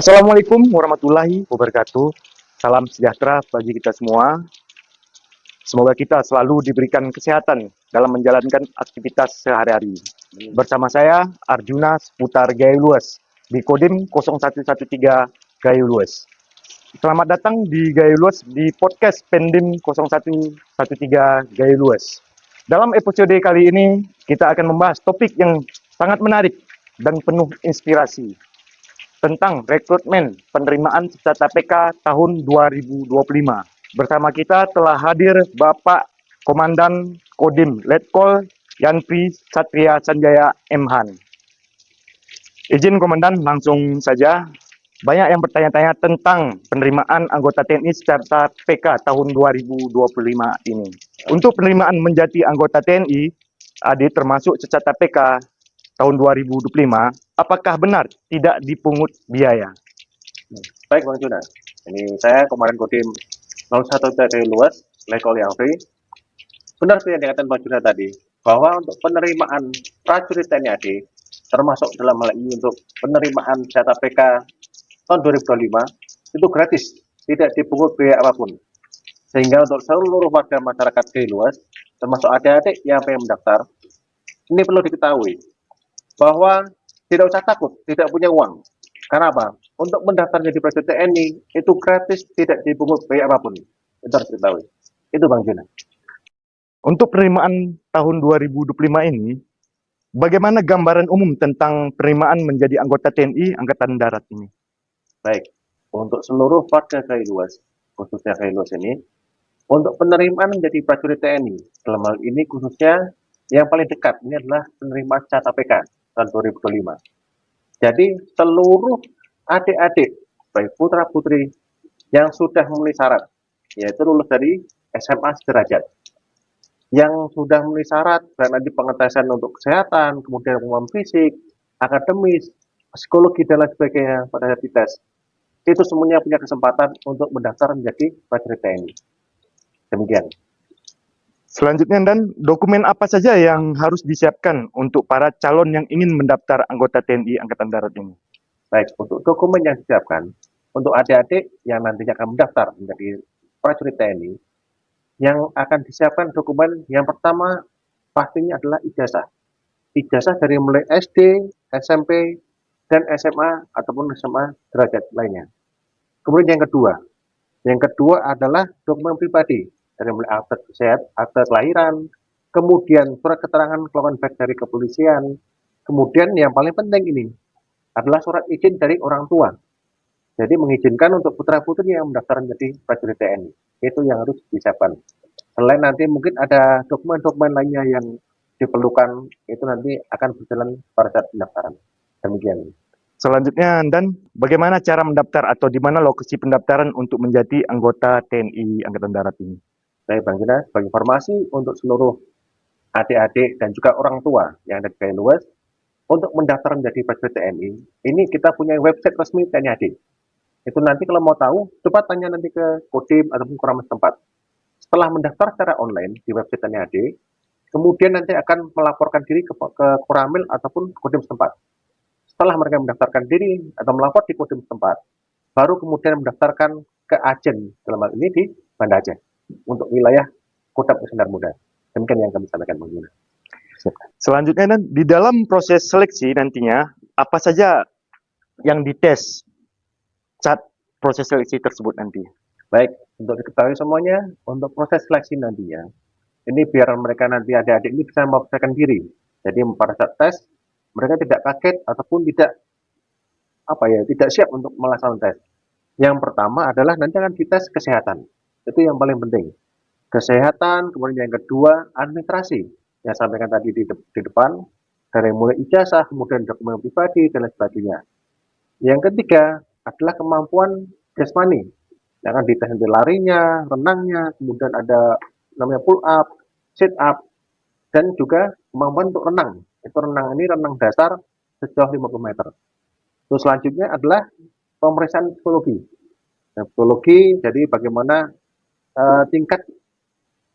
Assalamualaikum warahmatullahi wabarakatuh. Salam sejahtera bagi kita semua. Semoga kita selalu diberikan kesehatan dalam menjalankan aktivitas sehari-hari. Bersama saya, Arjuna seputar Gayo Luas di Kodim 0113 Gayo Luas. Selamat datang di Gayo Luas di podcast Pendim 0113 Gayo Luas. Dalam episode kali ini, kita akan membahas topik yang sangat menarik dan penuh inspirasi tentang rekrutmen penerimaan peserta PK tahun 2025. Bersama kita telah hadir Bapak Komandan Kodim Letkol Yanpri Satria Sanjaya M. Han. Izin Komandan langsung saja. Banyak yang bertanya-tanya tentang penerimaan anggota TNI peserta PK tahun 2025 ini. Untuk penerimaan menjadi anggota TNI, AD termasuk peserta PK tahun 2025, apakah benar tidak dipungut biaya? Baik Bang Juna, ini saya Komandan Kodim 01 Gayo Luas, Letkol Yanpri. Benar yang dikatakan Bang Juna tadi, bahwa untuk penerimaan prajurit TNI AD, termasuk dalam hal ini untuk penerimaan jatah PK tahun 2025, itu gratis, tidak dipungut biaya apapun. Sehingga untuk seluruh warga masyarakat Gayo Luas, termasuk adik-adik yang pengen mendaftar, ini perlu diketahui bahwa tidak usah takut, tidak punya uang. Karena apa? Untuk mendaftar menjadi prajurit TNI itu gratis, tidak dipungut biaya apapun. Itu harus diketahui. Itu Bang Juna. Untuk penerimaan tahun 2025 ini, bagaimana gambaran umum tentang penerimaan menjadi anggota TNI Angkatan Darat ini? Baik, untuk seluruh warga Gayo Luas, khususnya Gayo Luas ini, untuk penerimaan menjadi prajurit TNI, dalam hal ini khususnya yang paling dekat ini adalah penerimaan jatah PK tahun 2025. Jadi seluruh adik-adik, baik putra-putri yang sudah memenuhi syarat, yaitu lulus dari SMA sederajat, yang sudah memenuhi syarat, dan nanti pengetesan untuk kesehatan, kemudian pengumuman fisik, akademis, psikologi, dan lain sebagainya pada saat dites, itu semuanya punya kesempatan untuk mendaftar menjadi prajurit TNI. Demikian. Selanjutnya, dan dokumen apa saja yang harus disiapkan untuk para calon yang ingin mendaftar anggota TNI Angkatan Darat ini? Baik, untuk dokumen yang disiapkan, untuk adik-adik yang nantinya akan mendaftar menjadi prajurit TNI, yang akan disiapkan dokumen yang pertama pastinya adalah ijazah. Ijazah dari mulai SD, SMP, dan SMA ataupun SMA derajat lainnya. Kemudian yang kedua adalah dokumen pribadi dari mulai akte kesehatan, akte kelahiran, kemudian surat keterangan keluarga baik dari kepolisian, kemudian yang paling penting ini adalah surat izin dari orang tua. Jadi mengizinkan untuk putra-putri yang mendaftar menjadi prajurit TNI. Itu yang harus disiapkan. Selain nanti mungkin ada dokumen-dokumen lainnya yang diperlukan, itu nanti akan berjalan pada saat pendaftaran. Demikian. Selanjutnya, dan bagaimana cara mendaftar atau di mana lokasi pendaftaran untuk menjadi anggota TNI Angkatan Darat ini? Baik Bang Gina, sebagai informasi untuk seluruh adik-adik dan juga orang tua yang ada di Gayo Luas, untuk mendaftar menjadi prajurit TNI, ini kita punya website resmi TNI AD. Itu nanti kalau mau tahu, coba tanya nanti ke Kodim ataupun Koramil setempat. Setelah mendaftar secara online di website TNI AD, kemudian nanti akan melaporkan diri ke Koramil ataupun Kodim setempat. Setelah mereka mendaftarkan diri atau melapor di Kodim setempat, baru kemudian mendaftarkan ke agen dalam hal ini di Banda Aceh untuk wilayah Kodam Sendar Muda. Demikian yang kami sampaikan Bang Yuna. Selanjutnya, dan di dalam proses seleksi nantinya, apa saja yang dites saat proses seleksi tersebut nanti? Baik, untuk diketahui semuanya, untuk proses seleksi nantinya, ini biar mereka nanti adik-adik ini bisa mempersiapkan diri. Jadi pada saat tes, mereka tidak kaget ataupun tidak siap untuk melaksanakan tes. Yang pertama adalah nanti akan dites kesehatan. Itu yang paling penting. Kesehatan, kemudian yang kedua administrasi. Yang sampaikan tadi di depan, dari mulai ijazah, kemudian dokumen pribadi, dan lain sebagainya. Yang ketiga adalah kemampuan jasmani. Yang akan dites nanti larinya, renangnya, kemudian ada namanya pull up, sit up, dan juga kemampuan untuk renang. Itu renang ini renang dasar sejauh 50 meter. Terus selanjutnya adalah pemeriksaan psikologi. Nah, psikologi, jadi bagaimana tingkat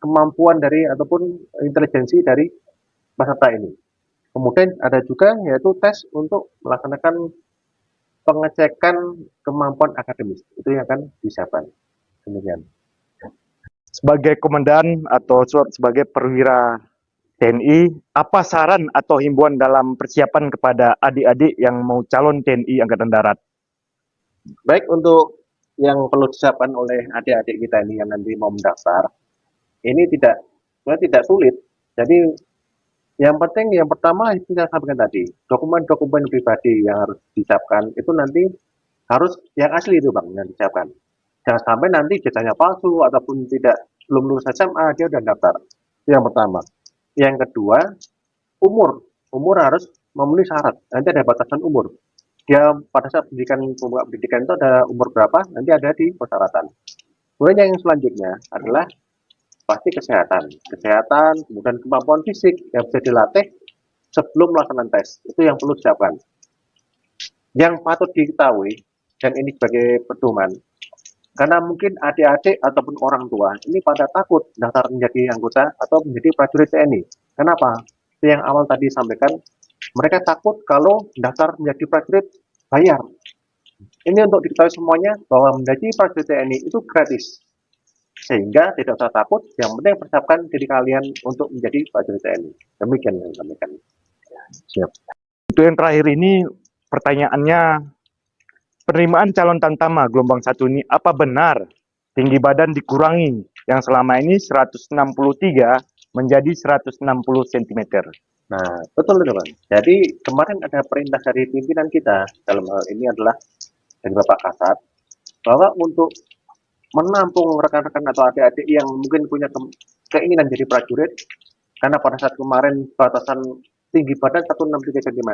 kemampuan dari ataupun intelijensi dari peserta ini. Kemudian ada juga yaitu tes untuk melaksanakan pengecekan kemampuan akademis itu yang akan disiapkan. Demikian. Sebagai komandan atau sebagai perwira TNI, apa saran atau himbauan dalam persiapan kepada adik-adik yang mau calon TNI Angkatan Darat? Baik, untuk yang perlu disiapkan oleh adik-adik kita ini yang nanti mau mendaftar, ini sebenarnya tidak sulit. Jadi yang penting yang pertama itu saya sampaikan tadi, dokumen-dokumen pribadi yang harus disiapkan itu nanti harus yang asli itu Bang yang disiapkan. Jangan sampai nanti ijazahnya palsu ataupun tidak belum lulus SMA dia udah daftar. Itu yang pertama. Yang kedua, umur. Umur harus memenuhi syarat. Nanti ada batasan umur. Dia pada saat pembuka pendidikan itu ada umur berapa, nanti ada di persyaratan. Kemudian yang selanjutnya adalah pasti kesehatan. Kesehatan, kemudian kemampuan fisik yang bisa dilatih sebelum melaksanakan tes. Itu yang perlu disiapkan. Yang patut diketahui, dan ini sebagai pedoman, karena mungkin adik-adik ataupun orang tua ini pada takut daftar menjadi anggota atau menjadi prajurit TNI. Kenapa? Yang awal tadi sampaikan, mereka takut kalau daftar menjadi prajurit bayar. Ini untuk diketahui semuanya bahwa menjadi prajurit TNI itu gratis. Sehingga tidak usah takut, yang penting persiapkan diri kalian untuk menjadi prajurit TNI. Demikian yang sampaikan. Siap. Untuk yang terakhir ini pertanyaannya, penerimaan calon tamtama gelombang 1 ini apa benar tinggi badan dikurangi yang selama ini 163 menjadi 160 cm? Nah, betul itu Bang. Jadi kemarin ada perintah dari pimpinan kita, dalam hal ini adalah dari Bapak Kasat, bahwa untuk menampung rekan-rekan atau adik-adik yang mungkin punya keinginan jadi prajurit, karena pada saat kemarin batasan tinggi badan 163 cm,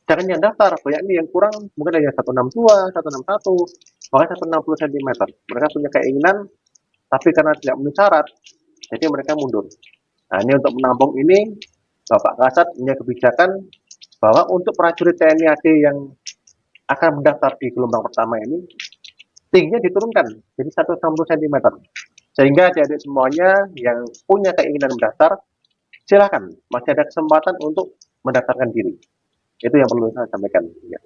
jangan yang daftar, banyak ini yang kurang, mungkin hanya 162, 161, bahkan 160 cm. Mereka punya keinginan, tapi karena tidak memenuhi syarat, jadi mereka mundur. Nah, ini untuk menampung ini, Bapak Kasat punya kebijakan bahwa untuk prajurit TNI AD yang akan mendaftar di gelombang pertama ini, tingginya diturunkan jadi 160 cm. Sehingga adik-adik semuanya yang punya keinginan mendaftar, silakan, masih ada kesempatan untuk mendaftarkan diri. Itu yang perlu saya sampaikan. Ya.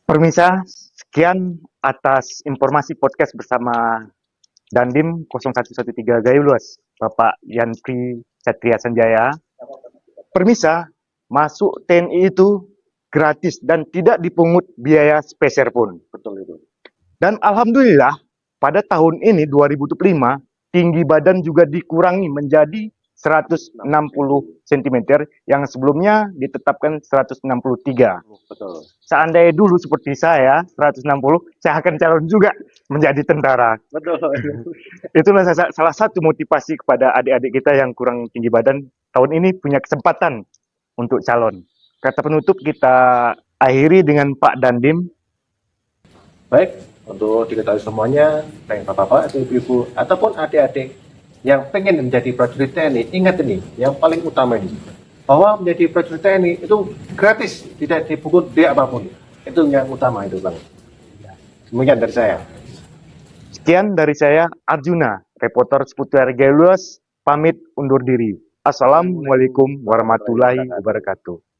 Permisa, sekian atas informasi podcast bersama Dandim 0113 Gayuluas, Bapak Yanfri Satria Sanjaya. Permisa, masuk TNI itu gratis dan tidak dipungut biaya sepeser pun. Betul itu. Dan alhamdulillah pada tahun ini 2025 tinggi badan juga dikurangi menjadi 160 cm yang sebelumnya ditetapkan 163. Betul. Seandainya dulu seperti saya 160, saya akan calon juga menjadi tentara. Betul. Itulah salah satu motivasi kepada adik-adik kita yang kurang tinggi badan tahun ini punya kesempatan untuk calon. Kata penutup kita akhiri dengan Pak Dandim. Baik, untuk diketahui semuanya, baik bapak-bapak, ibu-ibu, ataupun adik-adik yang pengen menjadi prajurit TNI, ingat ini, yang paling utama ini, bahwa menjadi prajurit TNI itu gratis, tidak dipungut biaya apapun. Itu yang utama itu Bang. Demikian dari saya. Sekian dari saya, Arjuna, reporter seputar Gayuluas, pamit undur diri. Assalamualaikum warahmatullahi wabarakatuh.